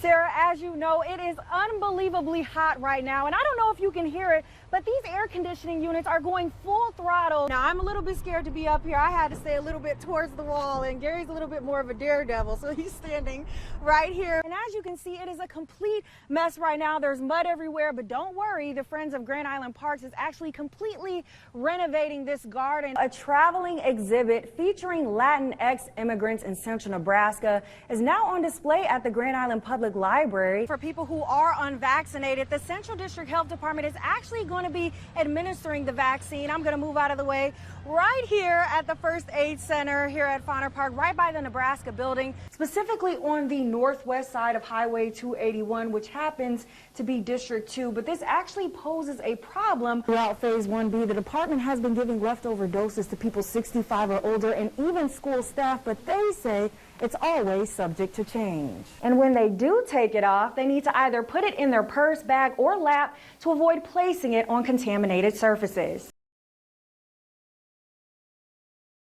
Sarah, as you know, it is unbelievably hot right now, and I don't know if you can hear it, but these air conditioning units are going full throttle. Now, I'm a little bit scared to be up here. I had to stay a little bit towards the wall, and Gary's a little bit more of a daredevil, so he's standing right here. And as you can see, it is a complete mess right now. There's mud everywhere, but don't worry, the Friends of Grand Island Parks is actually completely renovating this garden. A traveling exhibit featuring Latinx immigrants in central Nebraska is now on display at the Grand Island Public Library. For people who are unvaccinated, the Central District Health Department is actually going to be administering the vaccine. I'm going to move out of the way right here at the First Aid Center here at Fauner Park, right by the Nebraska building, specifically on the northwest side of Highway 281, which happens to be District 2. But this actually poses a problem. Throughout Phase 1B, the department has been giving leftover doses to people 65 or older and even school staff, but they say it's always subject to change. And when they do take it off, they need to either put it in their purse, bag, or lap to avoid placing it on contaminated surfaces.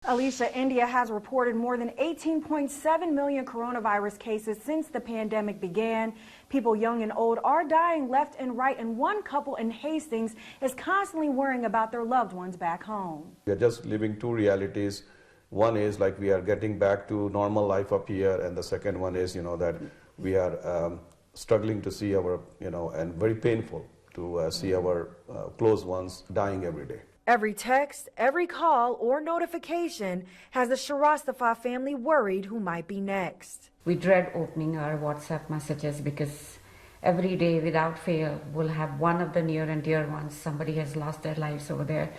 Alicia, India has reported more than 18.7 million coronavirus cases since the pandemic began. People young and old are dying left and right, and one couple in Hastings is constantly worrying about their loved ones back home. We are just living two realities. One is like we are getting back to normal life up here, and the second one is, that we are struggling to see our, and very painful to see our close ones dying every day. Every text, every call, or notification has the Sharastafa family worried who might be next. We dread opening our WhatsApp messages because every day without fail we'll have one of the near and dear ones. Somebody has lost their lives over there,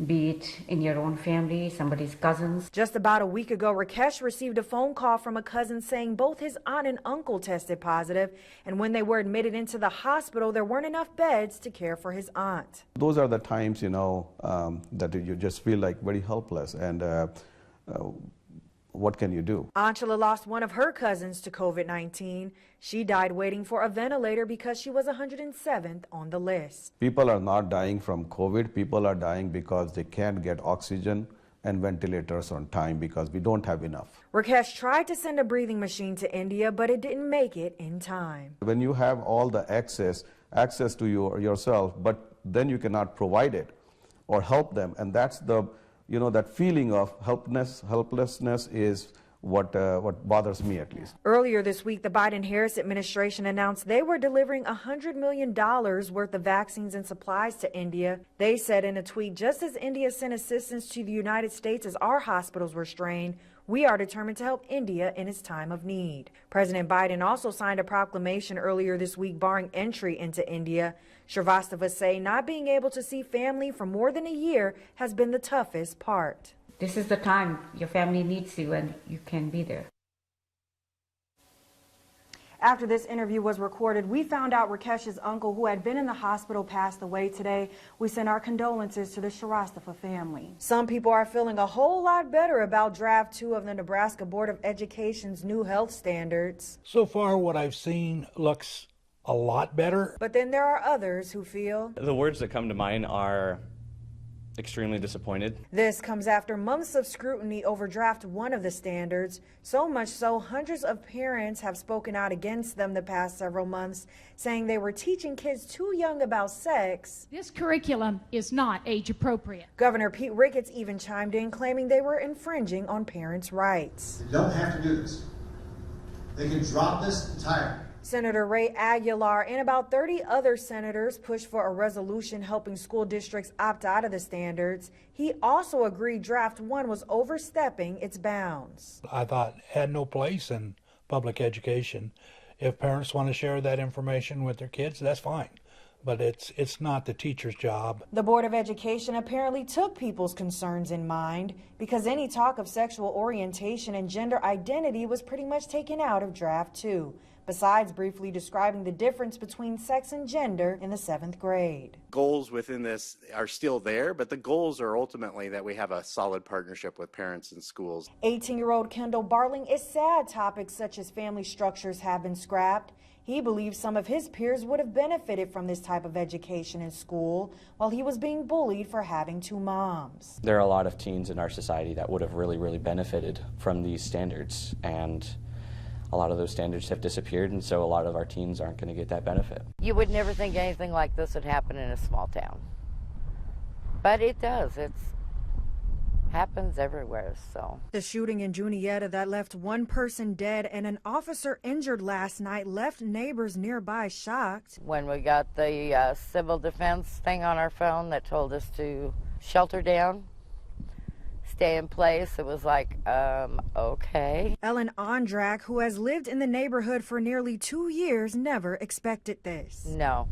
be it in your own family, somebody's cousins. Just about a week ago, Rakesh received a phone call from a cousin saying both his aunt and uncle tested positive, and when they were admitted into the hospital, there weren't enough beds to care for his aunt. Those are the times, that you just feel like very helpless, and what can you do? Anshula lost one of her cousins to COVID-19. She died waiting for a ventilator because she was 107th on the list. People are not dying from COVID. People are dying because they can't get oxygen and ventilators on time because we don't have enough. Rakesh tried to send a breathing machine to India, but it didn't make it in time. When you have all the access to yourself, but then you cannot provide it or help them, and that's the that feeling of helplessness is what bothers me, at least. Earlier this week, the Biden-Harris administration announced they were delivering $100 million worth of vaccines and supplies to India. They said in a tweet, just as India sent assistance to the United States as our hospitals were strained, we are determined to help India in its time of need. President Biden also signed a proclamation earlier this week barring entry into India. Shrivastava say not being able to see family for more than a year has been the toughest part. This is the time your family needs you and you can be there. After this interview was recorded, we found out Rakesh's uncle, who had been in the hospital, passed away today. We send our condolences to the Sharastafa family. Some people are feeling a whole lot better about Draft 2 of the Nebraska Board of Education's new health standards. So far, what I've seen looks a lot better. But then there are others who feel... The words that come to mind are extremely disappointed. This comes after months of scrutiny over Draft 1 of the standards. So much so, hundreds of parents have spoken out against them the past several months, saying they were teaching kids too young about sex. This curriculum is not age appropriate. Governor Pete Ricketts even chimed in, claiming they were infringing on parents' rights. They don't have to do this. They can drop this entirely. Senator Ray Aguilar and about 30 other senators pushed for a resolution helping school districts opt out of the standards. He also agreed Draft 1 was overstepping its bounds. I thought it had no place in public education. If parents want to share that information with their kids, that's fine. But it's not the teacher's job. The Board of Education apparently took people's concerns in mind because any talk of sexual orientation and gender identity was pretty much taken out of Draft 2. Besides briefly describing the difference between sex and gender in the 7th grade. Goals within this are still there, but the goals are ultimately that we have a solid partnership with parents and schools. 18-year-old Kendall Barling is sad topics such as family structures have been scrapped. He believes some of his peers would have benefited from this type of education in school while he was being bullied for having 2 moms. There are a lot of teens in our society that would have really benefited from these standards, and a lot of those standards have disappeared, and so a lot of our teens aren't going to get that benefit. You would never think anything like this would happen in a small town. But it does. It happens everywhere, so. The shooting in Juniata that left one person dead and an officer injured last night left neighbors nearby shocked. When we got the civil defense thing on our phone that told us to shelter down, stay in place, it was like, okay. Ellen Ondrak, who has lived in the neighborhood for nearly 2 years, never expected this. No,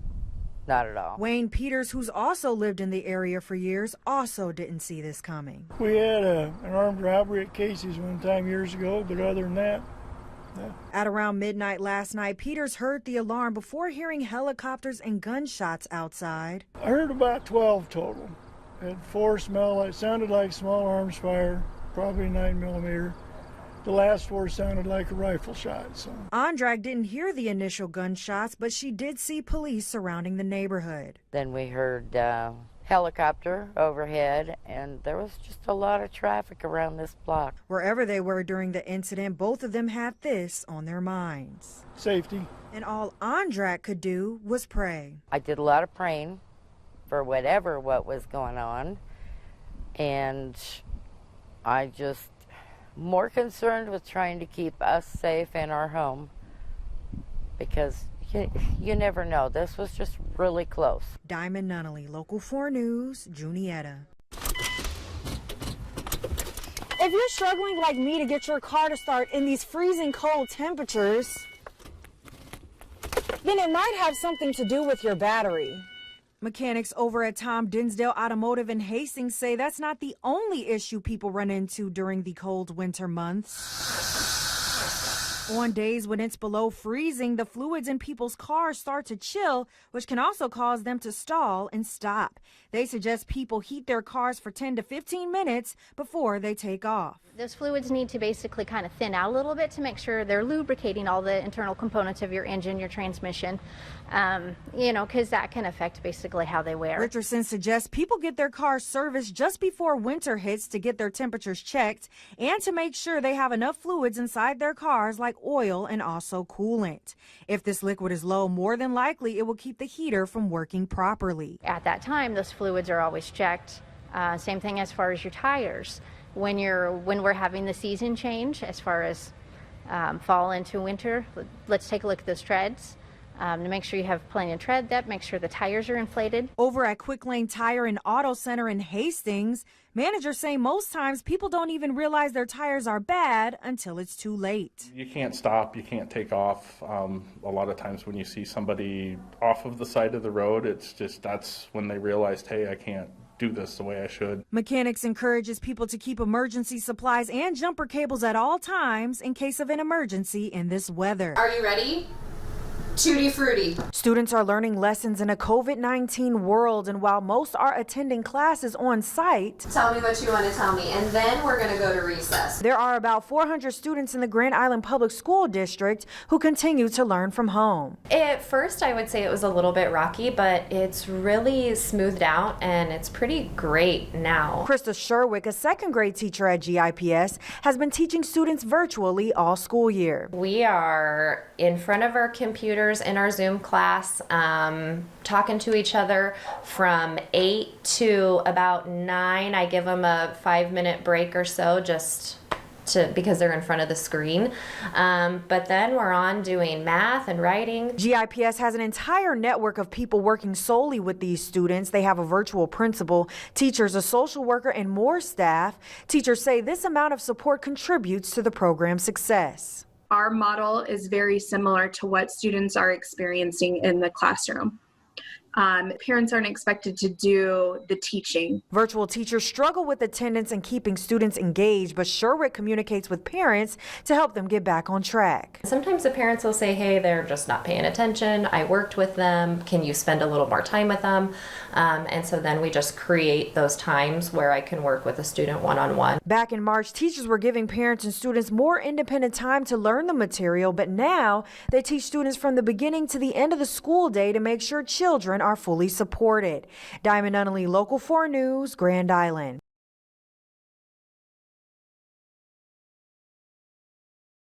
not at all. Wayne Peters, who's also lived in the area for years, also didn't see this coming. We had an armed robbery at Casey's one time years ago, but other than that, no. At around midnight last night, Peters heard the alarm before hearing helicopters and gunshots outside. I heard about 12 total. Had 4 sounded like small arms fire, probably 9mm. The last 4 sounded like a rifle shot. So. Ondrak didn't hear the initial gunshots, but she did see police surrounding the neighborhood. Then we heard helicopter overhead, and there was just a lot of traffic around this block. Wherever they were during the incident, both of them had this on their minds. Safety. And all Ondrak could do was pray. I did a lot of praying for what was going on, and I just more concerned with trying to keep us safe in our home, because you never know. This was just really close. Diamond Nunnally, Local 4 News, Juniata. If you're struggling like me to get your car to start in these freezing cold temperatures, then it might have something to do with your battery. Mechanics over at Tom Dinsdale Automotive in Hastings say that's not the only issue people run into during the cold winter months. On days when it's below freezing, the fluids in people's cars start to chill, which can also cause them to stall and stop. They suggest people heat their cars for 10 to 15 minutes before they take off. Those fluids need to basically kind of thin out a little bit to make sure they're lubricating all the internal components of your engine, your transmission, because that can affect basically how they wear. Richardson suggests people get their cars serviced just before winter hits to get their temperatures checked and to make sure they have enough fluids inside their cars like oil and also coolant. If this liquid is low, more than likely it will keep the heater from working properly. At that time, those fluids are always checked. Same thing as far as your tires. When we're having the season change, as far as fall into winter, let's take a look at those treads. To make sure you have plenty of tread depth, make sure the tires are inflated. Over at Quick Lane Tire and Auto Center in Hastings, managers say most times people don't even realize their tires are bad until it's too late. You can't stop, you can't take off. A lot of times when you see somebody off of the side of the road, it's just that's when they realized, hey, I can't do this the way I should. Mechanics encourages people to keep emergency supplies and jumper cables at all times in case of an emergency in this weather. Are you ready? Tutti Frutti. Students are learning lessons in a COVID-19 world, and while most are attending classes on site, Tell me what you want to tell me, and then we're going to go to recess. There are about 400 students in the Grand Island Public School District who continue to learn from home. At first, I would say it was a little bit rocky, but it's really smoothed out, and it's pretty great now. Krista Sherwick, a second grade teacher at GIPS, has been teaching students virtually all school year. We are in front of our computers in our Zoom class, talking to each other from 8 to about 9. I give them a 5-minute break or so because they're in front of the screen. But then we're on doing math and writing. GIPS has an entire network of people working solely with these students. They have a virtual principal, teachers, a social worker, and more staff. Teachers say this amount of support contributes to the program's success. Our model is very similar to what students are experiencing in the classroom. Parents aren't expected to do the teaching. Virtual teachers struggle with attendance and keeping students engaged, but Sherwick communicates with parents to help them get back on track. Sometimes the parents will say, hey, they're just not paying attention. I worked with them. Can you spend a little more time with them? And so then we just create those times where I can work with a student one-on-one. Back in March, teachers were giving parents and students more independent time to learn the material, but now they teach students from the beginning to the end of the school day to make sure children are fully supported. Diamond Nunnally, Local 4 News, Grand Island.